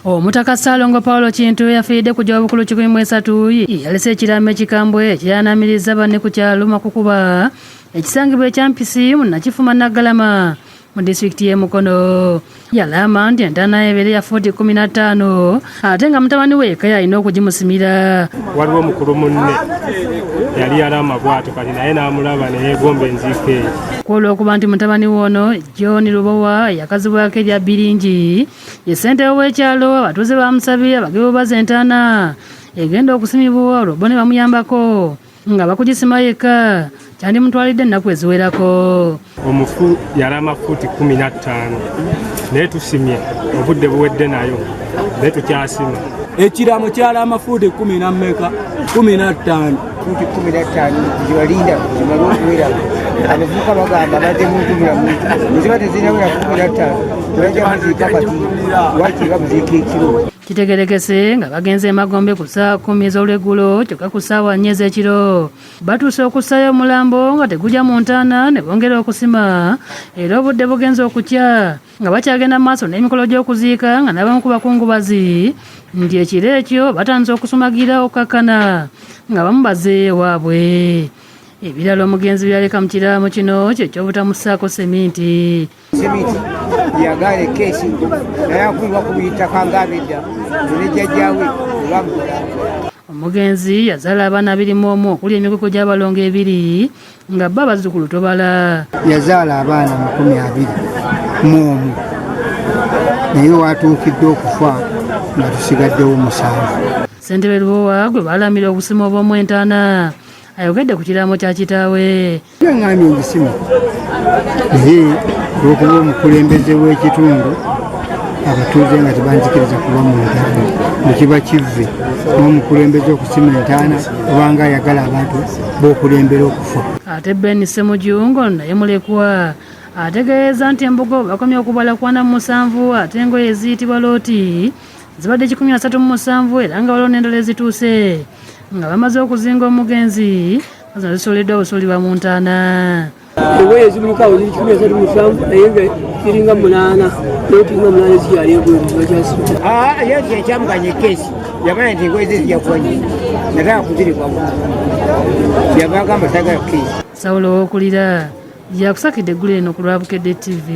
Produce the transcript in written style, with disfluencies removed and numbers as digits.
Omutaka Ssalongo Paulo Kintu yafiiridde ku gy'obukulu 13 yalese ekiraamo ekikambwe ekyanamiriza banne ku kyalo Makukuba ekisangibwa ekyampisi mu Nakifuma Naggalama mu disitulikiti y'e Mukono. Yalama nti entaana ebeere ya fuuti 15 ate nga mutabani we eka yalina okugimusimira. Waliwo mukulu munne yali alama bw'atyo kati naye n'amulaba ne yeegomba enziike. Olw'okuba nti mutabani wono John Lubowa yakazibwako erya Biringi ye ssentebe w'ekyalo, abatuuze bamusabye abagebe baza entaana egenda okusimibwa olwo bo ne bamuyambako nga bakugisima yekka kyandimutwalidde ennaku eziwerako. Omufu yalama fuuti 15 naye tusimye obudde buwedde nayo naye tukyasima. Ekiraamo kyalama fuuti 15 fuuti 15 zibalinda zimala okuwera. Abavubuka bagamba badde muntu mulamu eziba tezinawera 15 tulaja muziika kati waki bamuziika ekiro. Kitegerekese nga bagenze Magombe ku ssaawa 10 ez'olweggulo kyokka ku ssaawa 4 ez'ekiro batuuse okussaayo omulambo nga tegujja mu ntaana ne bongera okusima, era obudde bugenze okukya nga bakyagenda mu maaso n'emikolo gy'okuziika nga n'abamu ku bakungubazi nti ekiro ekyo batandise okusumagira okukakkana nga bamu bazze ewaabwe. Ebirala omugenzi byaleka mu kiraamo kino kye ky'obutamussaako seminti. Seminti yagaale keesi naye akulwa ku bitaka ng'abedda ne jjajjaawe olwagula. Omugenzi yazaala abaana 21 okuli emikuku gy'abalongo 2 nga bba bazzukulu tobala. Yazaala abaana 21 naye watuukiddde okufa nga tusigaddewo 7. Ssentebe Lubowa gwe baalamira obusima obw'omu entaana ayogedde ku kiraamo kya kitaawe. Ngambye ngisima naye olw'okuba omukulembeze w'ekitundu abatuuze nga tebanzikiriza kuba mu ntaana nekiba kivve n'omukulembeze okusima entaana obanga ayagala abantu b'okulembera okufa. Ate Ben Ssemujungo naye mulekwa ategeeza nti embugo bakomye okubala 47 ate engoye eziyitibwa looti zibadde 137 era nga waliwo n'endala ezituuse nga bamaze okuzinga omugenzi zino zisoleddwa obusolibwa mu ntaana. engoye ezimulikawo ziri 137 naye nga ziringa 8 looti nga 8 zikyali egweru bakyasima. Ye ekyamuganya ekeesi yamanya nti engoye ze zijja kuba nyingi nataka kuzirikwamu yabagamba sagala keesi. Sawulo w'okulira yakusakidde eggulu eno ku Lwabukedde TV.